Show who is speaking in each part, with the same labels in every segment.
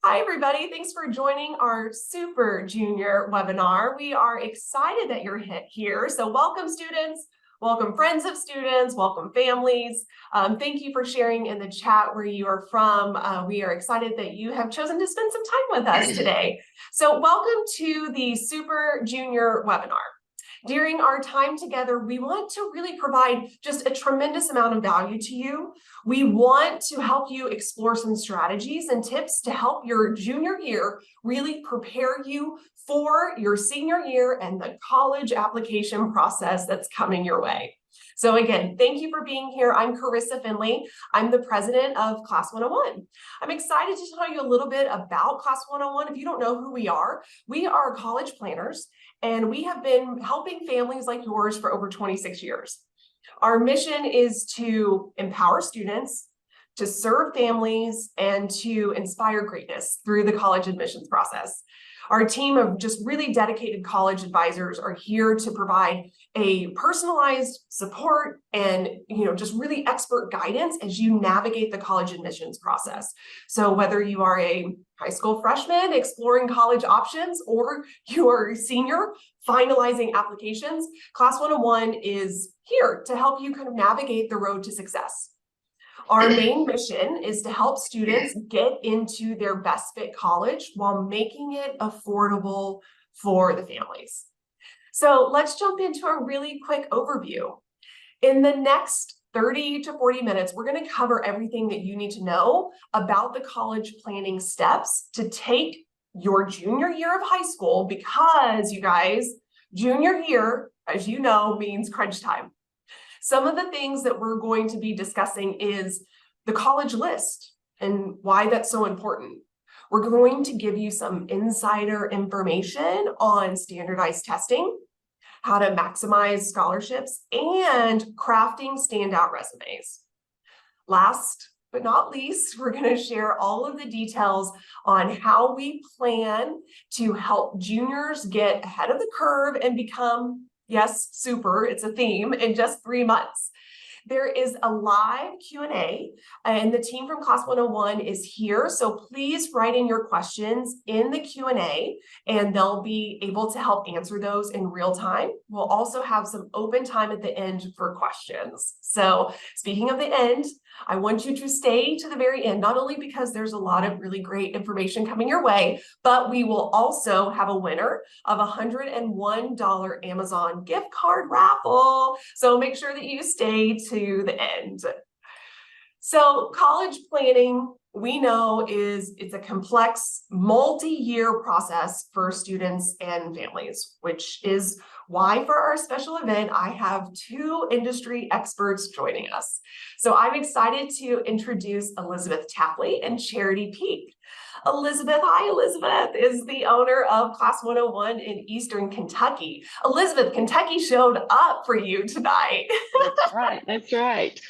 Speaker 1: Hi, everybody. Thanks for joining our Super Junior webinar. We are excited that you're here. So welcome, students. Welcome, friends of students. Welcome, families. Thank you for sharing in the chat where you are from. We are excited that you have chosen to spend some time with us today. So welcome to the Super Junior webinar. During our time together, we want to really provide just a tremendous amount of value to you. We want to help you explore some strategies and tips to help your junior year really prepare you for your senior year and the college application process that's coming your way. So again, thank you for being here. I'm Carissa Finley. I'm the president of Class 101. I'm excited to tell you a little bit about Class 101. If you don't know who we are college planners, and we have been helping families like yours for over 26 years. Our mission is to empower students, to serve families, and to inspire greatness through the college admissions process. Our team of just really dedicated college advisors are here to provide a personalized support and just really expert guidance as you navigate the college admissions process. So whether you are a high school freshman exploring college options or you're a senior finalizing applications, Class 101 is here to help you kind of navigate the road to success. Our main mission is to help students get into their best fit college while making it affordable for the families. So let's jump into a really quick overview. In the next 30 to 40 minutes, we're going to cover everything that you need to know about the college planning steps to take your junior year of high school, because you guys, junior year, as you know, means crunch time. Some of the things that we're going to be discussing is the college list and why that's so important. We're going to give you some insider information on standardized testing, how to maximize scholarships, and crafting standout resumes. Last but not least, we're going to share all of the details on how we plan to help juniors get ahead of the curve and become, yes, super, it's a theme, in just 3 months. There is a live Q&A, and the team from Class 101 is here. So please write in your questions in the Q&A, and they'll be able to help answer those in real time. We'll also have some open time at the end for questions. So speaking of the end, I want you to stay to the very end, not only because there's a lot of really great information coming your way, but we will also have a winner of a $101 Amazon gift card raffle. So make sure that you stay to the end. So college planning, we know it's a complex multi-year process for students and families, which is why for our special event, I have 2 industry experts joining us. So I'm excited to introduce Elizabeth Tapley and Charity Peak. Elizabeth, hi, Elizabeth is the owner of Class 101 in Eastern Kentucky. Elizabeth, Kentucky showed up for you tonight.
Speaker 2: That's right. That's right.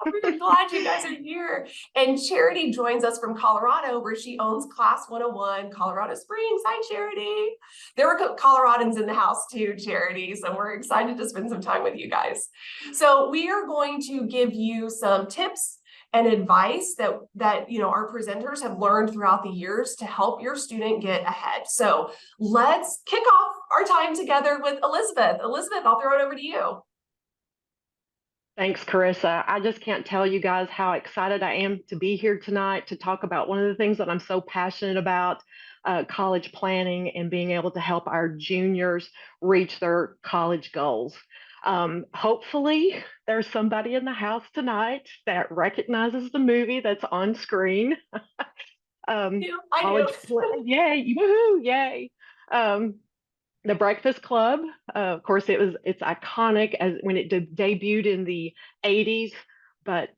Speaker 1: I'm really glad you guys are here. And Charity joins us from Colorado, where she owns Class 101 Colorado Springs. Hi, Charity. There were Coloradans in the house too, Charity. So we're excited to spend some time with you guys. So we are going to give you some tips and advice that our presenters have learned throughout the years to help your student get ahead. So let's kick off our time together with Elizabeth. Elizabeth, I'll throw it over to you.
Speaker 2: Thanks, Carissa. I just can't tell you guys how excited I am to be here tonight to talk about one of the things that I'm so passionate about, college planning and being able to help our juniors reach their college goals. Hopefully, there's somebody in the house tonight that recognizes the movie that's on screen.
Speaker 1: I do.
Speaker 2: Yay, woohoo, yay. The Breakfast Club, of course, it's iconic as when it debuted in the 80s, but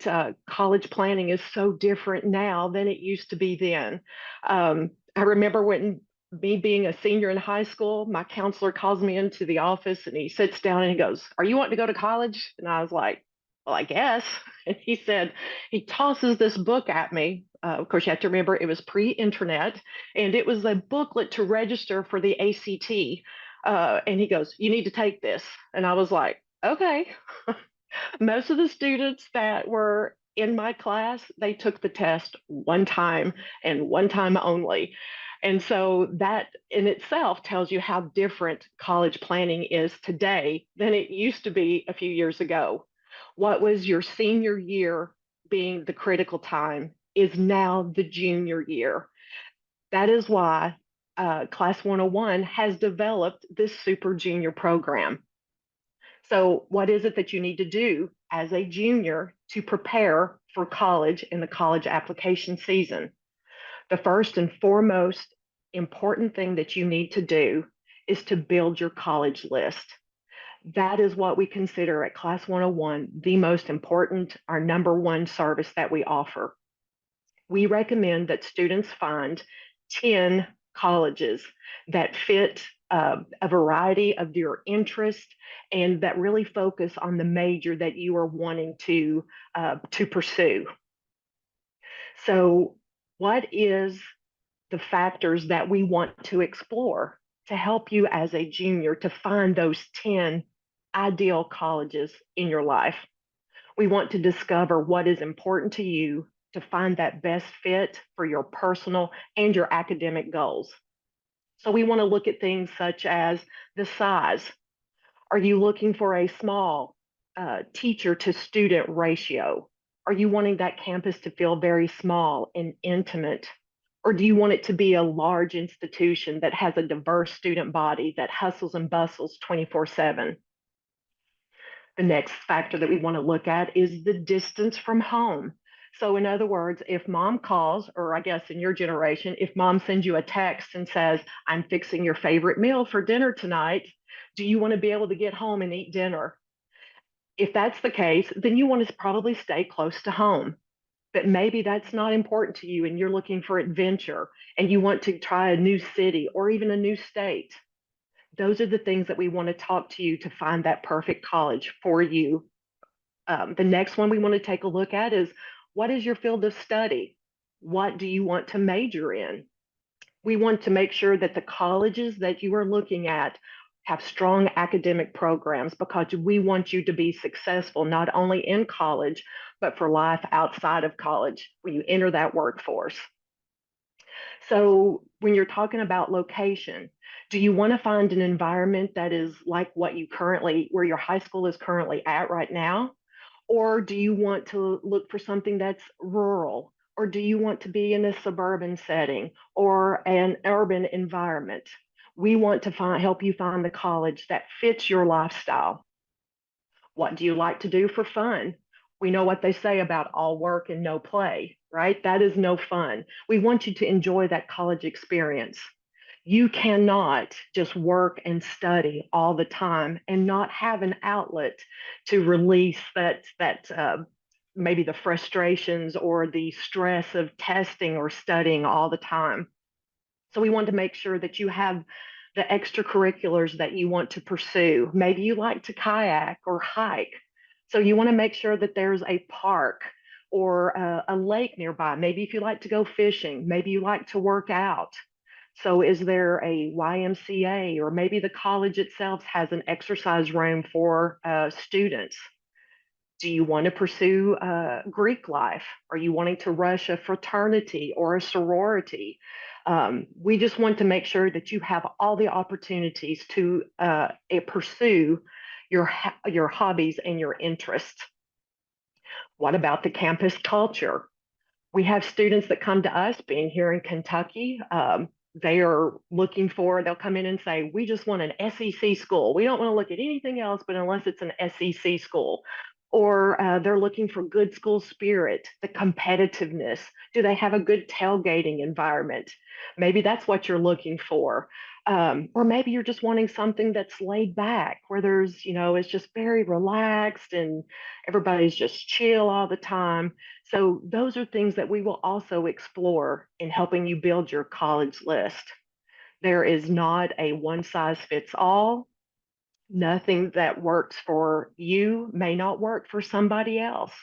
Speaker 2: college planning is so different now than it used to be then. I remember when me being a senior in high school, my counselor calls me into the office and he sits down and he goes, "Are you wanting to go to college?" And I was like, "Well, I guess." And he tosses this book at me. Of course, you have to remember it was pre-internet, and it was a booklet to register for the ACT. And he goes, "You need to take this." And I was like, "Okay." Most of the students that were in my class, they took the test one time and one time only. And so that in itself tells you how different college planning is today than it used to be a few years ago. What was your senior year being the critical time is now the junior year. That is why Class 101 has developed this super junior program. So, what is it that you need to do as a junior to prepare for college in the college application season? The first and foremost important thing that you need to do is to build your college list. That is what we consider at Class 101 the most important, our number one service that we offer. We recommend that students find 10 colleges that fit a variety of your interests and that really focus on the major that you are wanting to pursue. So, what is the factors that we want to explore to help you as a junior to find those 10 ideal colleges in your life? We want to discover what is important to you to find that best fit for your personal and your academic goals. So we want to look at things such as the size. Are you looking for a small teacher to student ratio? Are you wanting that campus to feel very small and intimate? Or do you want it to be a large institution that has a diverse student body that hustles and bustles 24/7? The next factor that we want to look at is the distance from home. So, in other words, if mom calls, or I guess in your generation, if mom sends you a text and says, I'm fixing your favorite meal for dinner tonight, do you want to be able to get home and eat dinner? If that's the case, then you want to probably stay close to home. But maybe that's not important to you and you're looking for adventure and you want to try a new city or even a new state. Those are the things that we want to talk to you to find that perfect college for you. The next one we want to take a look at is what is your field of study? What do you want to major in? We want to make sure that the colleges that you are looking at have strong academic programs because we want you to be successful not only in college, but for life outside of college when you enter that workforce. So, when you're talking about location, do you want to find an environment that is like what you currently, where your high school is currently at right now? Or do you want to look for something that's rural? Or do you want to be in a suburban setting or an urban environment? We want to help you find the college that fits your lifestyle. What do you like to do for fun? We know what they say about all work and no play, right? That is no fun. We want you to enjoy that college experience. You cannot just work and study all the time and not have an outlet to release that maybe the frustrations or the stress of testing or studying all the time. So we want to make sure that you have the extracurriculars that you want to pursue. Maybe you like to kayak or hike. So you want to make sure that there's a park or a lake nearby. Maybe if you like to go fishing, maybe you like to work out. So is there a YMCA or maybe the college itself has an exercise room for students? Do you want to pursue Greek life? Are you wanting to rush a fraternity or a sorority? We just want to make sure that you have all the opportunities to pursue your hobbies and your interests. What about the campus culture? We have students that come to us, being here in Kentucky. They are looking for, they'll come in and say, we just want an SEC school. We don't want to look at anything else, but unless it's an SEC school. Or they're looking for good school spirit, the competitiveness. Do they have a good tailgating environment? Maybe that's what you're looking for. Or maybe you're just wanting something that's laid back, where there's, it's just very relaxed and everybody's just chill all the time. So, those are things that we will also explore in helping you build your college list. There is not a one size fits all. Nothing that works for you may not work for somebody else.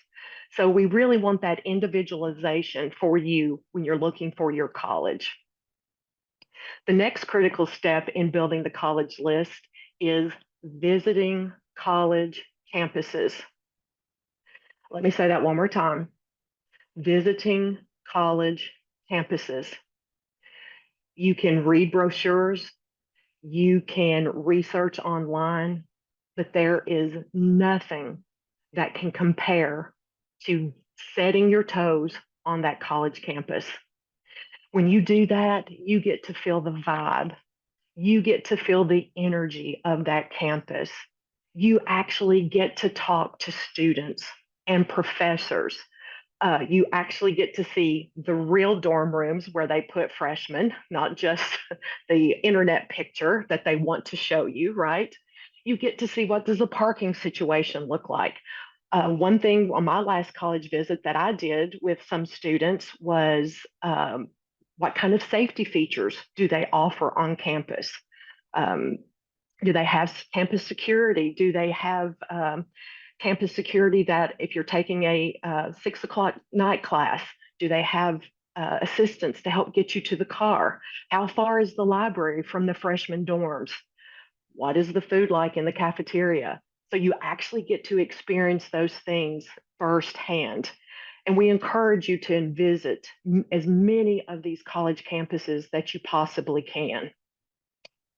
Speaker 2: So, we really want that individualization for you when you're looking for your college. The next critical step in building the college list is visiting college campuses. Let me say that one more time. visiting college campuses. You can read brochures, you can research online, but there is nothing that can compare to setting your toes on that college campus. When you do that, you get to feel the vibe. You get to feel the energy of that campus. You actually get to talk to students and professors. You actually get to see the real dorm rooms where they put freshmen, not just the internet picture that they want to show you, right? You get to see what does the parking situation look like. One thing on my last college visit that I did with some students was what kind of safety features do they offer on campus? Um, do they have campus security? Do they have campus security that if you're taking a 6 o'clock night class, do they have assistants to help get you to the car? How far is the library from the freshman dorms? What is the food like in the cafeteria? So you actually get to experience those things firsthand. And we encourage you to visit as many of these college campuses that you possibly can.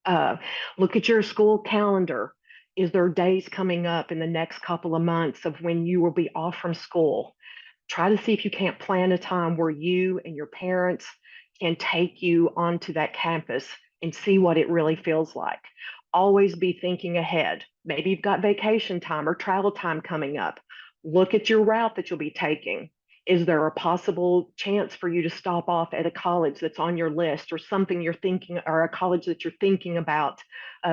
Speaker 2: Uh, Look at your school calendar. Is there days coming up in the next couple of months of when you will be off from school? Try to see if you can't plan a time where you and your parents can take you onto that campus and see what it really feels like. Always be thinking ahead. Maybe you've got vacation time or travel time coming up. Look at your route that you'll be taking. Is there a possible chance for you to stop off at a college that's on your list or something you're thinking, or a college that you're thinking about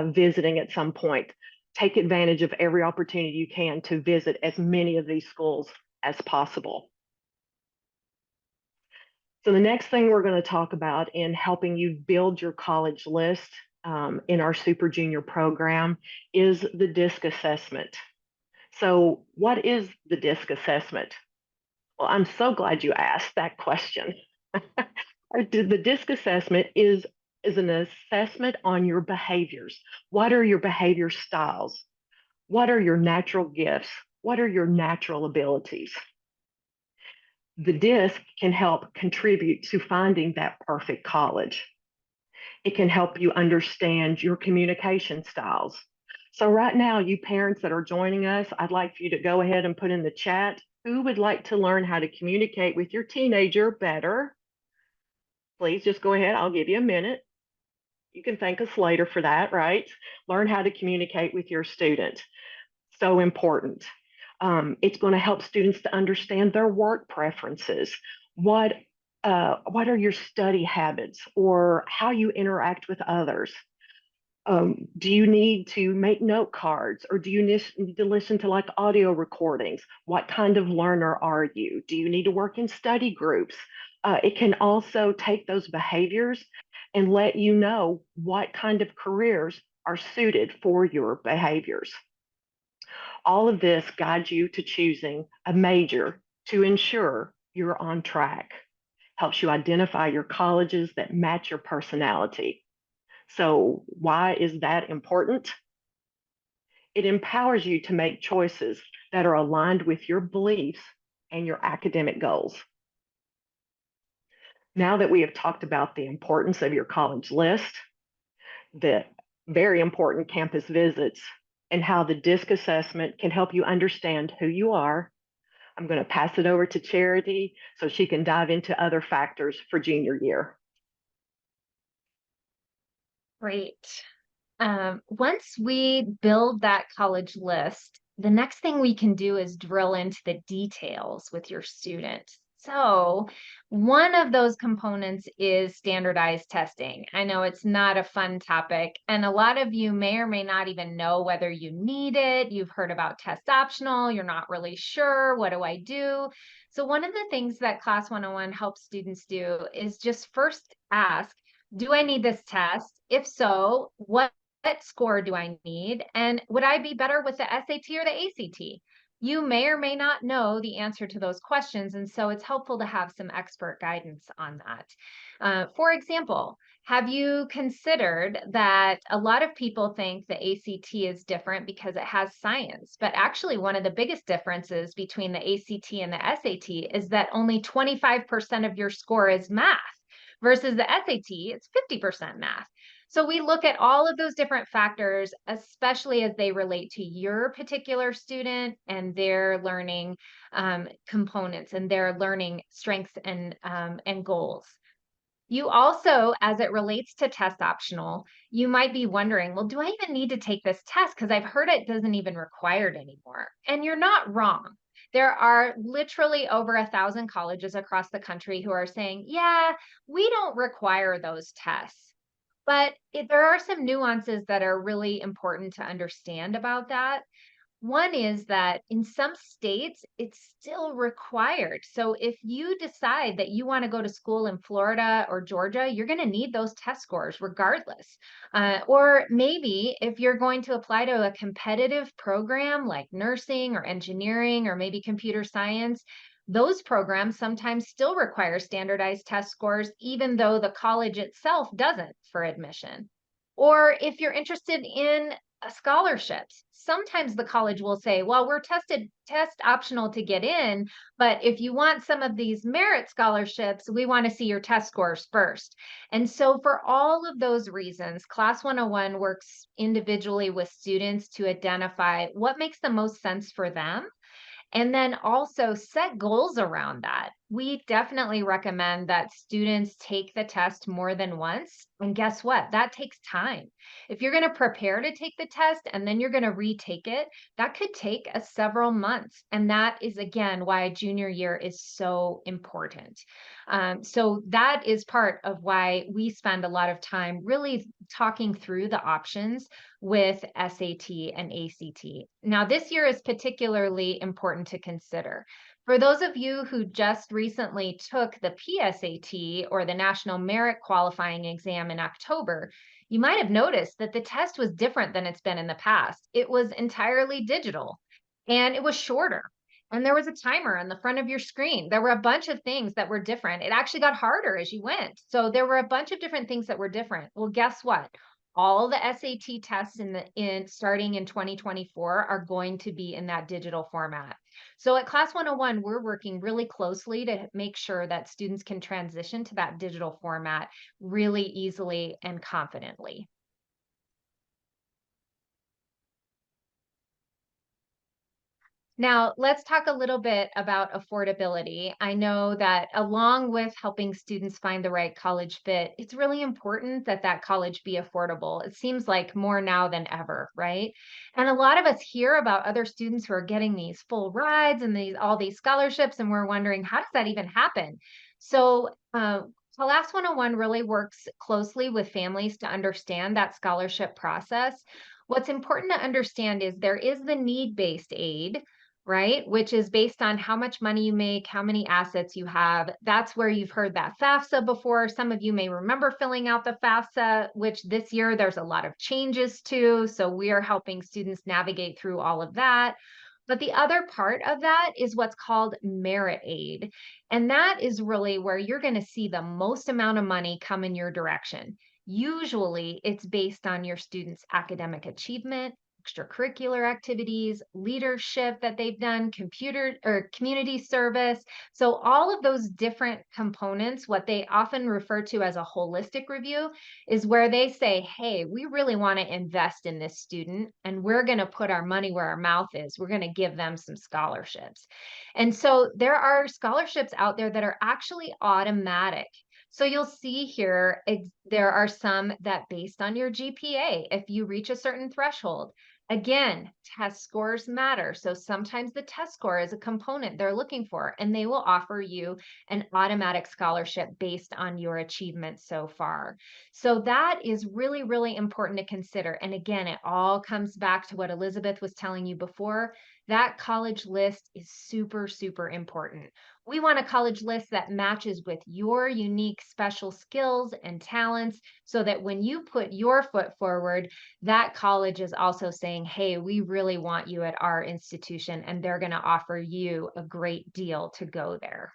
Speaker 2: visiting at some point? Take advantage of every opportunity you can to visit as many of these schools as possible. So the next thing we're going to talk about in helping you build your college list in our Super Junior program is the DISC assessment. So what is the DISC assessment? Well, I'm so glad you asked that question. The DISC assessment is an assessment on your behaviors. What are your behavior styles? What are your natural gifts? What are your natural abilities? The DISC can help contribute to finding that perfect college. It can help you understand your communication styles. So, right now, you parents that are joining us, I'd like for you to go ahead and put in the chat who would like to learn how to communicate with your teenager better. Please just go ahead. I'll give you a minute. You can thank us later for that, right? Learn how to communicate with your student. So important. It's going to help students to understand their work preferences. What are your study habits or how you interact with others? Do you need to make note cards or do you need to listen to like audio recordings? What kind of learner are you? Do you need to work in study groups? It can also take those behaviors and let you know what kind of careers are suited for your behaviors. All of this guides you to choosing a major to ensure you're on track, helps you identify your colleges that match your personality. So, why is that important? It empowers you to make choices that are aligned with your beliefs and your academic goals. Now that we have talked about the importance of your college list, the very important campus visits, and how the DISC assessment can help you understand who you are, I'm going to pass it over to Charity so she can dive into other factors for junior year.
Speaker 3: Great. Once we build that college list, the next thing we can do is drill into the details with your student. So, one of those components is standardized testing. I know it's not a fun topic, and a lot of you may or may not even know whether you need it. You've heard about test optional, you're not really sure. What do I do? So, one of the things that Class 101 helps students do is just first ask, do I need this test? If so, what score do I need? And would I be better with the SAT or the ACT? You may or may not know the answer to those questions. And so it's helpful to have some expert guidance on that. For example, Have you considered that a lot of people think the ACT is different because it has science, but actually one of the biggest differences between the ACT and the SAT is that only 25% of your score is math versus the SAT, it's 50% math. So we look at all of those different factors, especially as they relate to your particular student and their learning components and their learning strengths and goals. You also, as it relates to test optional, you might be wondering, well, do I even need to take this test? Because I've heard it doesn't even require it anymore. And you're not wrong. There are literally over 1,000 colleges across the country who are saying, yeah, we don't require those tests. But there are some nuances that are really important to understand about that. One is that in some states, it's still required. So if you decide that you want to go to school in Florida or Georgia, you're going to need those test scores regardless. Or maybe if you're going to apply to a competitive program like nursing or engineering or maybe computer science, those programs sometimes still require standardized test scores, even though the college itself doesn't for admission. Or if you're interested in scholarships. Sometimes the college will say, well, we're test optional to get in, but if you want some of these merit scholarships, we want to see your test scores first. And so for all of those reasons, Class 101 works individually with students to identify what makes the most sense for them and then also set goals around that. We definitely recommend that students take the test more than once. And guess what? That takes time. If you're going to prepare to take the test and then you're going to retake it, that could take several months. And that is, again, why junior year is so important. So that is part of why we spend a lot of time really talking through the options with SAT and ACT. Now, this year is particularly important to consider. For those of you who just recently took the PSAT or the National Merit Qualifying Exam in October, you might have noticed that the test was different than it's been in the past. It was entirely digital and it was shorter. And there was a timer on the front of your screen. There were a bunch of things that were different. It actually got harder as you went. So there were a bunch of different things that were different. Well, guess what? All the SAT tests in starting in 2024 are going to be in that digital format. So at Class 101, we're working really closely to make sure that students can transition to that digital format really easily and confidently. Now, let's talk a little bit about affordability. I know that along with helping students find the right college fit, it's really important that that college be affordable. It seems like more now than ever, right? And a lot of us hear about other students who are getting these full rides and all these scholarships, and we're wondering, how does that even happen? So, Class 101 really works closely with families to understand that scholarship process. What's important to understand is there is the need-based aid, right? Which is based on how much money you make, how many assets you have. That's where you've heard that FAFSA before. Some of you may remember filling out the FAFSA, which this year there's a lot of changes to. So we are helping students navigate through all of that. But the other part of that is what's called merit aid. And that is really where you're going to see the most amount of money come in your direction. Usually it's based on your students' academic achievement, extracurricular activities, leadership that they've done, computer or community service. So all of those different components, what they often refer to as a holistic review, is where they say, hey, we really want to invest in this student and we're going to put our money where our mouth is. We're going to give them some scholarships. And so there are scholarships out there that are actually automatic. So you'll see here, there are some that based on your GPA, if you reach a certain threshold, again, test scores matter. So sometimes the test score is a component they're looking for, and they will offer you an automatic scholarship based on your achievement so far. So that is really, really important to consider. And again, it all comes back to what Elizabeth was telling you before. That college list is super, super important. We want a college list that matches with your unique special skills and talents so that when you put your foot forward, that college is also saying, hey, we really want you at our institution, and they're going to offer you a great deal to go there.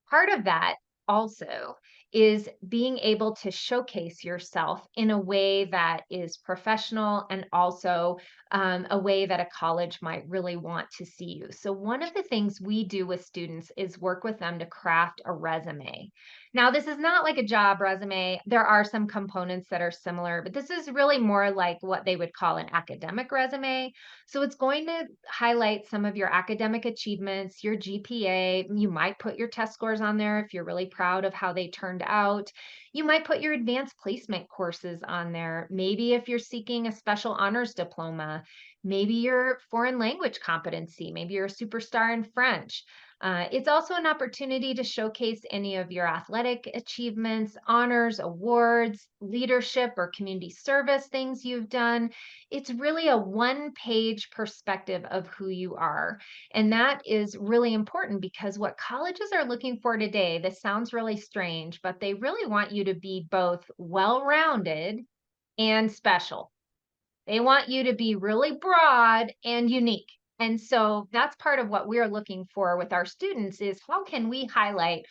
Speaker 3: Part of that also is being able to showcase yourself in a way that is professional and also a way that a college might really want to see you. So, one of the things we do with students is work with them to craft a resume. Now, this is not like a job resume. There are some components that are similar, but this is really more like what they would call an academic resume. So it's going to highlight some of your academic achievements, your GPA. You might put your test scores on there if you're really proud of how they turned out. You might put your advanced placement courses on there. Maybe if you're seeking a special honors diploma, maybe your foreign language competency, maybe you're a superstar in French. It's also an opportunity to showcase any of your athletic achievements, honors, awards, leadership, or community service things you've done. It's really a one-page perspective of who you are. And that is really important because what colleges are looking for today, this sounds really strange, but they really want you to be both well-rounded and special. They want you to be really broad and unique. And so that's part of what we're looking for with our students is how can we highlight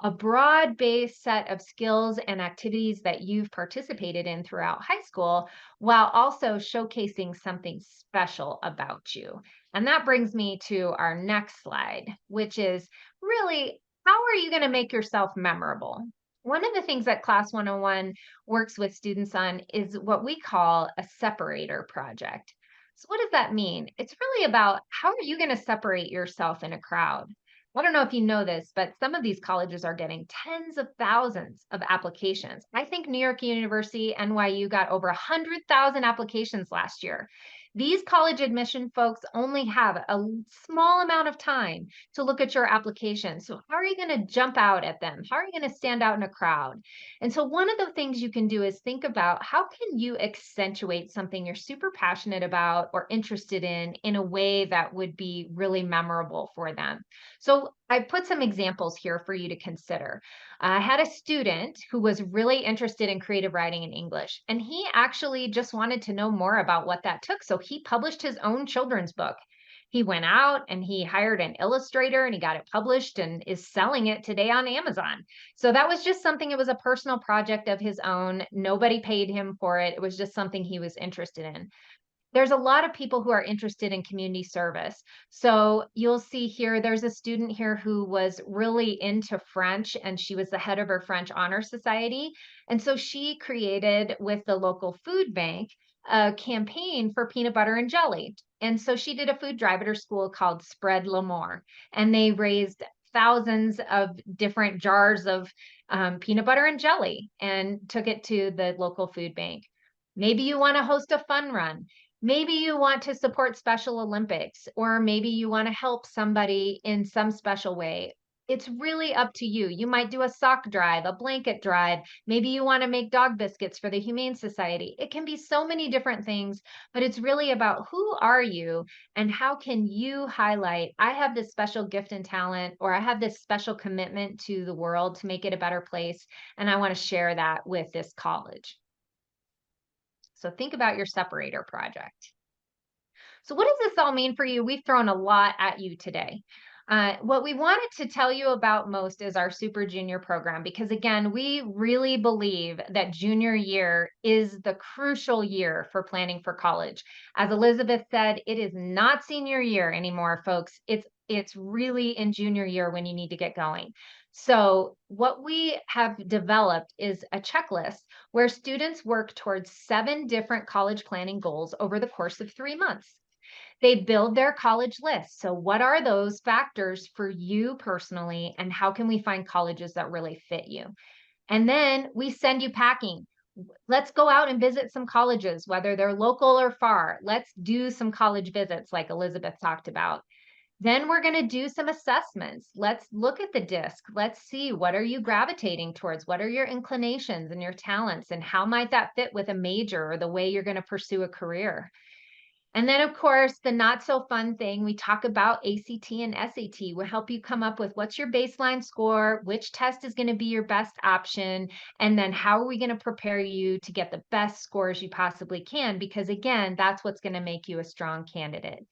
Speaker 3: a broad-based set of skills and activities that you've participated in throughout high school while also showcasing something special about you. And that brings me to our next slide, which is really how are you going to make yourself memorable? One of the things that Class 101 works with students on is what we call a separator project. So, what does that mean? It's really about how are you going to separate yourself in a crowd? I don't know if you know this, but some of these colleges are getting tens of thousands of applications. I think New York University, NYU got over 100,000 applications last year. These college admission folks only have a small amount of time to look at your application. So, how are you going to jump out at them? How are you going to stand out in a crowd? And so, one of the things you can do is think about how can you accentuate something you're super passionate about or interested in a way that would be really memorable for them. So I put some examples here for you to consider. I had a student who was really interested in creative writing in English, and he actually just wanted to know more about what that took. So he published his own children's book. He went out and he hired an illustrator and he got it published and is selling it today on Amazon. So that was just something, it was a personal project of his own. Nobody paid him for it. It was just something he was interested in. There's a lot of people who are interested in community service. So you'll see here, there's a student here who was really into French and she was the head of her French Honor Society. And so she created with the local food bank a campaign for peanut butter and jelly. And so she did a food drive at her school called Spread L'Amour. And they raised thousands of different jars of peanut butter and jelly and took it to the local food bank. Maybe you want to host a fun run. Maybe you want to support Special Olympics, or maybe you want to help somebody in some special way. It's really up to you. You might do a sock drive, a blanket drive. Maybe you want to make dog biscuits for the Humane Society. It can be so many different things, but it's really about who are you and how can you highlight, I have this special gift and talent, or I have this special commitment to the world to make it a better place, and I want to share that with this college. So think about your separator project. So what does this all mean for you? We've thrown a lot at you today. What we wanted to tell you about most is our Super Junior program, because again, we really believe that junior year is the crucial year for planning for college. As Elizabeth said, it is not senior year anymore, folks. It's really in junior year when you need to get going. So what we have developed is a checklist where students work towards 7 different college planning goals over the course of 3 months. They build their college list. So, what are those factors for you personally, and how can we find colleges that really fit you? And then we send you packing. Let's go out and visit some colleges, whether they're local or far. Let's do some college visits, like Elizabeth talked about. Then we're going to do some assessments. Let's look at the disc. Let's see, what are you gravitating towards? What are your inclinations and your talents? And how might that fit with a major or the way you're going to pursue a career? And then, of course, the not so fun thing, we talk about ACT and SAT. We'll help you come up with what's your baseline score, which test is going to be your best option, and then how are we going to prepare you to get the best scores you possibly can? Because again, that's what's going to make you a strong candidate.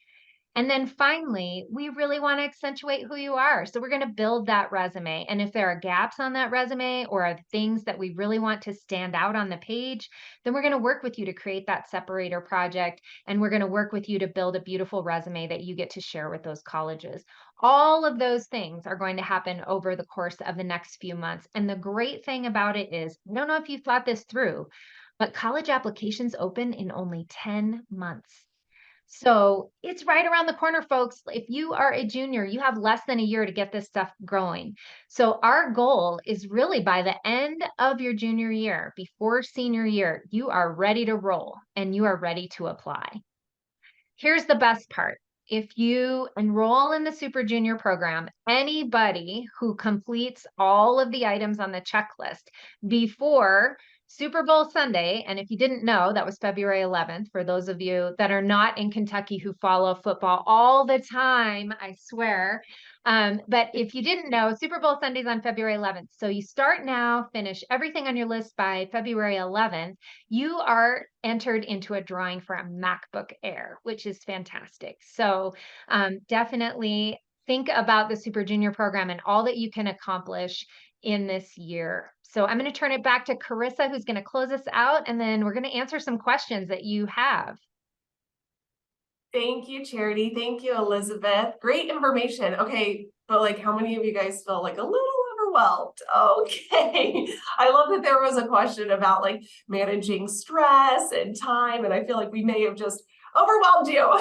Speaker 3: And then finally, we really want to accentuate who you are. So we're going to build that resume. And if there are gaps on that resume or are things that we really want to stand out on the page, then we're going to work with you to create that separator project. And we're going to work with you to build a beautiful resume that you get to share with those colleges. All of those things are going to happen over the course of the next few months. And the great thing about it is, I don't know if you've thought this through, but college applications open in only 10 months. So it's right around the corner, folks. If you are a junior, you have less than a year to get this stuff growing. So our goal is really by the end of your junior year, before senior year, you are ready to roll and you are ready to apply. Here's the best part. If you enroll in the Super Junior program, anybody who completes all of the items on the checklist before Super Bowl Sunday, and if you didn't know, that was February 11th, for those of you that are not in Kentucky who follow football all the time, I swear. But if you didn't know, Super Bowl Sunday's on February 11th. So you start now, finish everything on your list by February 11th. You are entered into a drawing for a MacBook Air, which is fantastic. So definitely think about the Super Junior program and all that you can accomplish in this year. So I'm going to turn it back to Carissa, who's going to close us out, and then we're going to answer some questions that you have.
Speaker 1: Thank you, Charity. Thank you, Elizabeth. Great information. Okay, but like, how many of you guys feel like a little overwhelmed? Okay. I love that there was a question about like managing stress and time, and I feel like we may have just overwhelmed you.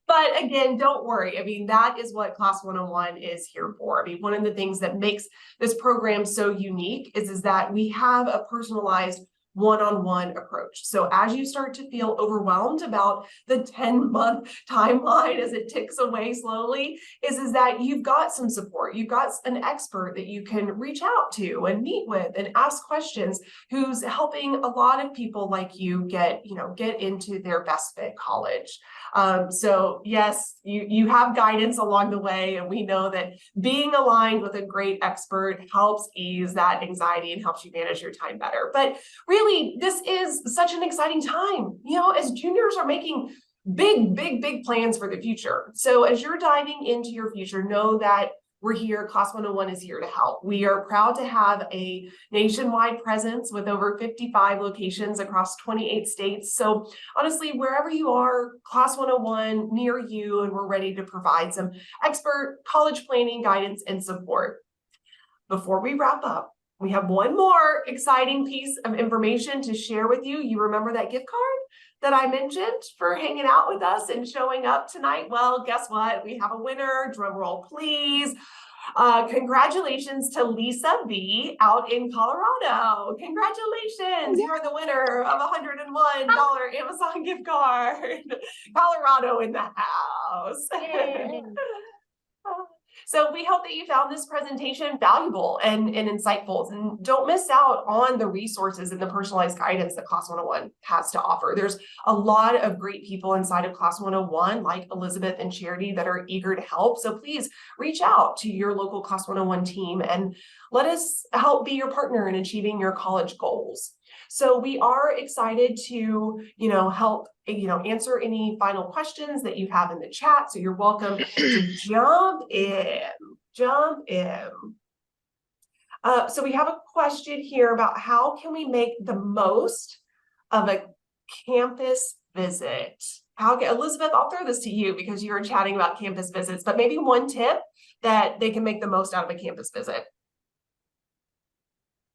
Speaker 1: But again, don't worry. I mean, that is what Class 101 is here for. I mean, one of the things that makes this program so unique is that we have a personalized one-on-one approach. So as you start to feel overwhelmed about the 10-month timeline as it ticks away slowly, is that you've got some support. You've got an expert that you can reach out to and meet with and ask questions, who's helping a lot of people like you get into their best fit college. So yes, you have guidance along the way, and we know that being aligned with a great expert helps ease that anxiety and helps you manage your time better. But really, this is such an exciting time, as juniors are making big plans for the future. So as you're diving into your future, know that we're here. Class 101 is here to help. We are proud to have a nationwide presence with over 55 locations across 28 states. So honestly, wherever you are, Class 101 near you, and we're ready to provide some expert college planning guidance and support. Before we wrap up, we have one more exciting piece of information to share with you. You remember that gift card that I mentioned for hanging out with us and showing up tonight? Well, guess what? We have a winner. Drum roll, please. Congratulations to Lisa B out in Colorado. Congratulations. You are the winner of a $101 Amazon gift card. Colorado in the house. So we hope that you found this presentation valuable and insightful, and don't miss out on the resources and the personalized guidance that Class 101 has to offer. There's a lot of great people inside of Class 101, like Elizabeth and Charity, that are eager to help. So please reach out to your local Class 101 team and let us help be your partner in achieving your college goals. So we are excited to, help, answer any final questions that you have in the chat. So you're welcome to jump in. So we have a question here about how can we make the most of a campus visit? Elizabeth, I'll throw this to you because you were chatting about campus visits, but maybe one tip that they can make the most out of a campus visit.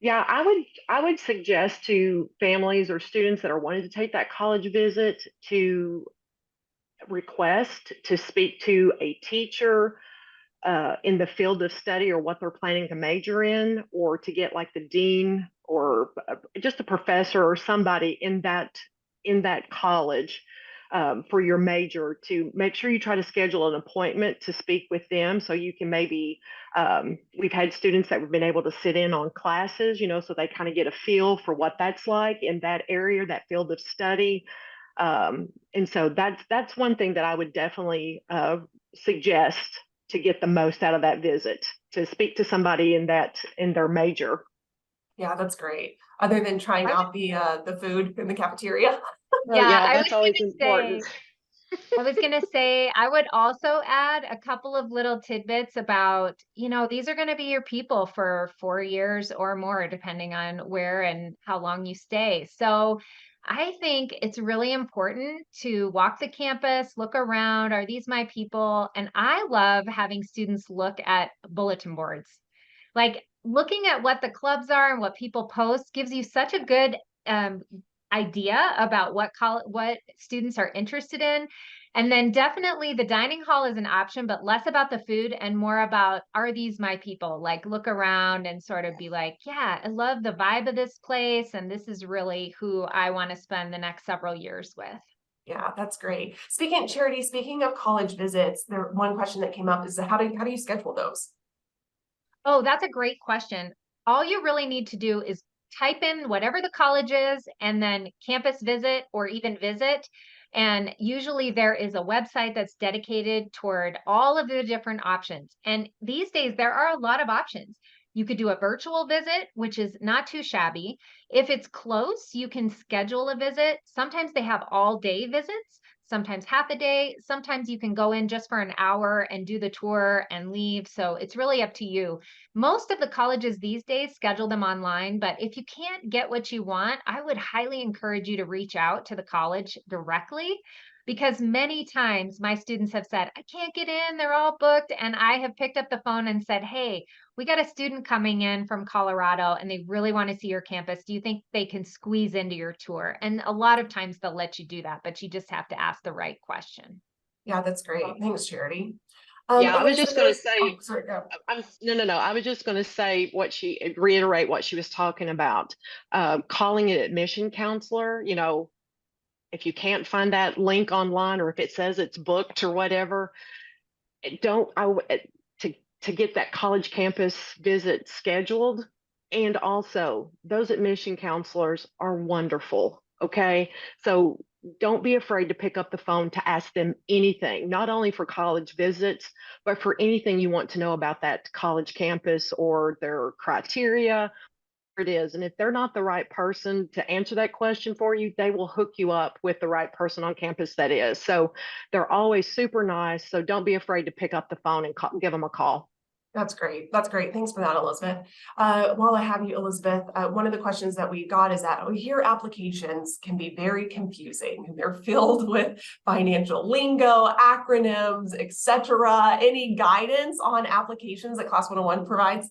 Speaker 2: Yeah, I would suggest to families or students that are wanting to take that college visit to request to speak to a teacher in the field of study or what they're planning to major in, or to get like the dean or just a professor or somebody in that college for your major, to make sure you try to schedule an appointment to speak with them, so you can maybe we've had students that have been able to sit in on classes, so they kind of get a feel for what that's like in that area, that field of study. And so that's one thing that I would definitely suggest to get the most out of that visit, to speak to somebody in their major.
Speaker 1: Yeah, that's great. Other than trying out the food in the cafeteria.
Speaker 3: Yeah,
Speaker 2: That's always important.
Speaker 3: I was going to say, I would also add a couple of little tidbits about, these are going to be your people for 4 years or more, depending on where and how long you stay. So I think it's really important to walk the campus, look around. Are these my people? And I love having students look at bulletin boards. Like looking at what the clubs are and what people post gives you such a good um, idea about what students are interested in. And then definitely the dining hall is an option, but less about the food and more about, are these my people? Like look around and sort of be like, yeah, I love the vibe of this place. And this is really who I want to spend the next several years with.
Speaker 1: Yeah, that's great. Speaking of college visits, one question that came up is how do you schedule those?
Speaker 3: Oh, that's a great question. All you really need to do is type in whatever the college is and then campus visit or even visit. And usually there is a website that's dedicated toward all of the different options. And these days there are a lot of options. You could do a virtual visit, which is not too shabby. If it's close, you can schedule a visit. Sometimes they have all day visits, sometimes half a day. Sometimes you can go in just for an hour and do the tour and leave. So it's really up to you. Most of the colleges these days schedule them online, but if you can't get what you want, I would highly encourage you to reach out to the college directly because many times my students have said, I can't get in, they're all booked. And I have picked up the phone and said, hey, we got a student coming in from Colorado and they really want to see your campus. Do you think they can squeeze into your tour? And a lot of times they'll let you do that, but you just have to ask the right question.
Speaker 1: Yeah, that's great. Thanks, Charity.
Speaker 2: Yeah, I was just going to
Speaker 1: Elizabeth,
Speaker 2: say,
Speaker 1: sorry, go.
Speaker 2: no. I was just going to say reiterate what she was talking about. Calling an admission counselor, if you can't find that link online or if it says it's booked or whatever, don't, to get that college campus visit scheduled. And also, those admission counselors are wonderful. Okay. So don't be afraid to pick up the phone to ask them anything, not only for college visits, but for anything you want to know about that college campus or their criteria. It is. And if they're not the right person to answer that question for you, they will hook you up with the right person on campus that is. So they're always super nice. So don't be afraid to pick up the phone and give them a call.
Speaker 1: That's great. That's great. Thanks for that, Elizabeth. While I have you, Elizabeth, one of the questions that we got is that we hear applications can be very confusing. They're filled with financial lingo, acronyms, etc. Any guidance on applications that Class 101 provides?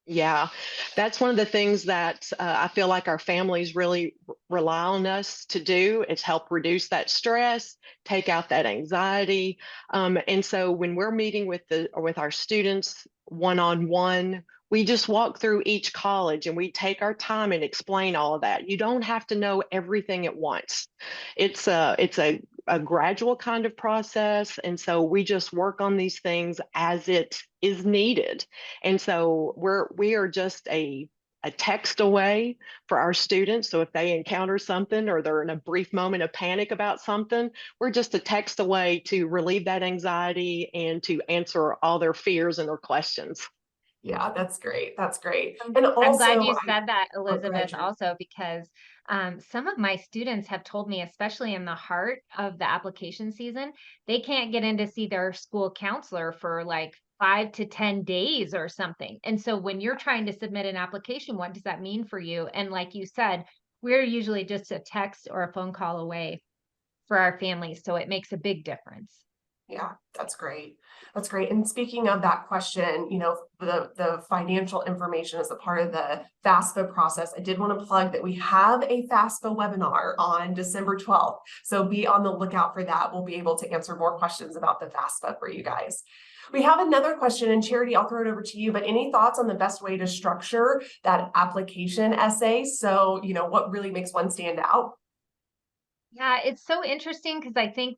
Speaker 2: Yeah, that's one of the things that I feel like our families really rely on us to do is help reduce that stress, take out that anxiety. And so when we're meeting with our students one-on-one, we just walk through each college and we take our time and explain all of that. You don't have to know everything at once. It's a gradual kind of process. And so we just work on these things as it is needed. And so we are just a text away for our students. So if they encounter something or they're in a brief moment of panic about something, we're just a text away to relieve that anxiety and to answer all their fears and their questions.
Speaker 1: Yeah, that's great. That's great. And
Speaker 3: I'm glad
Speaker 1: also,
Speaker 3: you said that,
Speaker 1: go ahead,
Speaker 3: Elizabeth,
Speaker 1: Charity.
Speaker 3: also because some of my students have told me, especially in the heart of the application season, they can't get in to see their school counselor for like 5 to 10 days or something. And so when you're trying to submit an application, what does that mean for you? And like you said, we're usually just a text or a phone call away for our families. So it makes a big difference.
Speaker 1: Yeah, that's great. That's great. And speaking of that question, the financial information as a part of the FAFSA process, I did want to plug that we have a FAFSA webinar on December 12th. So be on the lookout for that. We'll be able to answer more questions about the FAFSA for you guys. We have another question, and Charity, I'll throw it over to you, but any thoughts on the best way to structure that application essay? So, what really makes one stand out?
Speaker 3: Yeah, it's so interesting because I think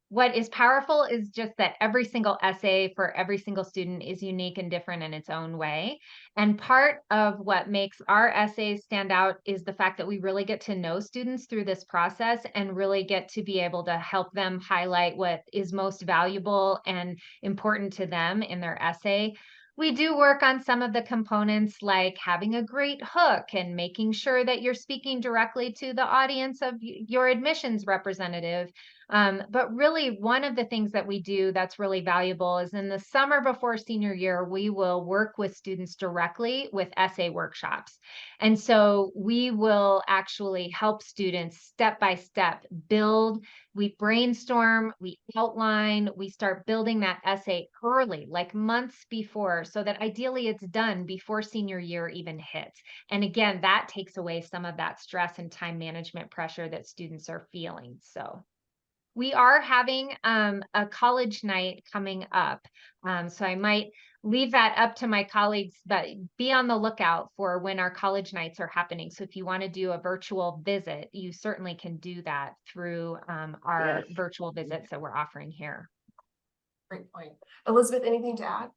Speaker 3: what is powerful is just that every single essay for every single student is unique and different in its own way. And part of what makes our essays stand out is the fact that we really get to know students through this process and really get to be able to help them highlight what is most valuable and important to them in their essay. We do work on some of the components like having a great hook and making sure that you're speaking directly to the audience of your admissions representative. But really, one of the things that we do that's really valuable is in the summer before senior year, we will work with students directly with essay workshops. And so we will actually help students step by step build. We brainstorm, we outline, we start building that essay early, like months before, so that ideally it's done before senior year even hits. And again, that takes away some of that stress and time management pressure that students are feeling. So we are having a college night coming up. So I might leave that up to my colleagues, but be on the lookout for when our college nights are happening. So if you want to do a virtual visit, you certainly can do that through our
Speaker 2: Yes.
Speaker 3: virtual visits that we're offering here.
Speaker 1: Great point. Elizabeth, anything to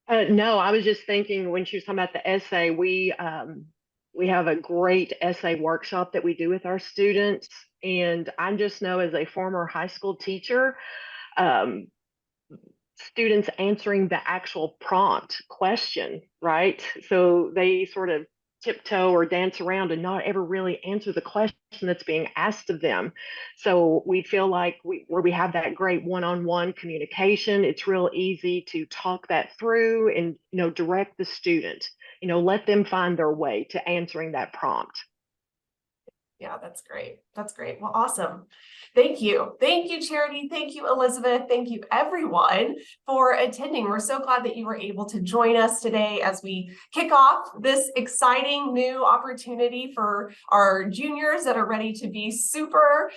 Speaker 1: add?
Speaker 2: No, I was just thinking when she was talking about the essay, we have a great essay workshop that we do with our students. And I just know as a former high school teacher, um, students answering the actual prompt question, right? So they sort of tiptoe or dance around and not ever really answer the question that's being asked of them. So we feel like where we have that great one-on-one communication, it's real easy to talk that through and direct the student, let them find their way to answering that prompt.
Speaker 1: Yeah, that's great. That's great. Well, awesome. Thank you. Thank you, Charity. Thank you, Elizabeth. Thank you, everyone, for attending. We're so glad that you were able to join us today as we kick off this exciting new opportunity for our juniors that are ready to be super.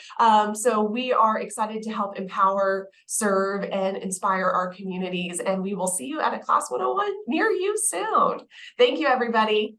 Speaker 1: So we are excited to help empower, serve, and inspire our communities. And we will see you at a Class 101 near you soon. Thank you, everybody.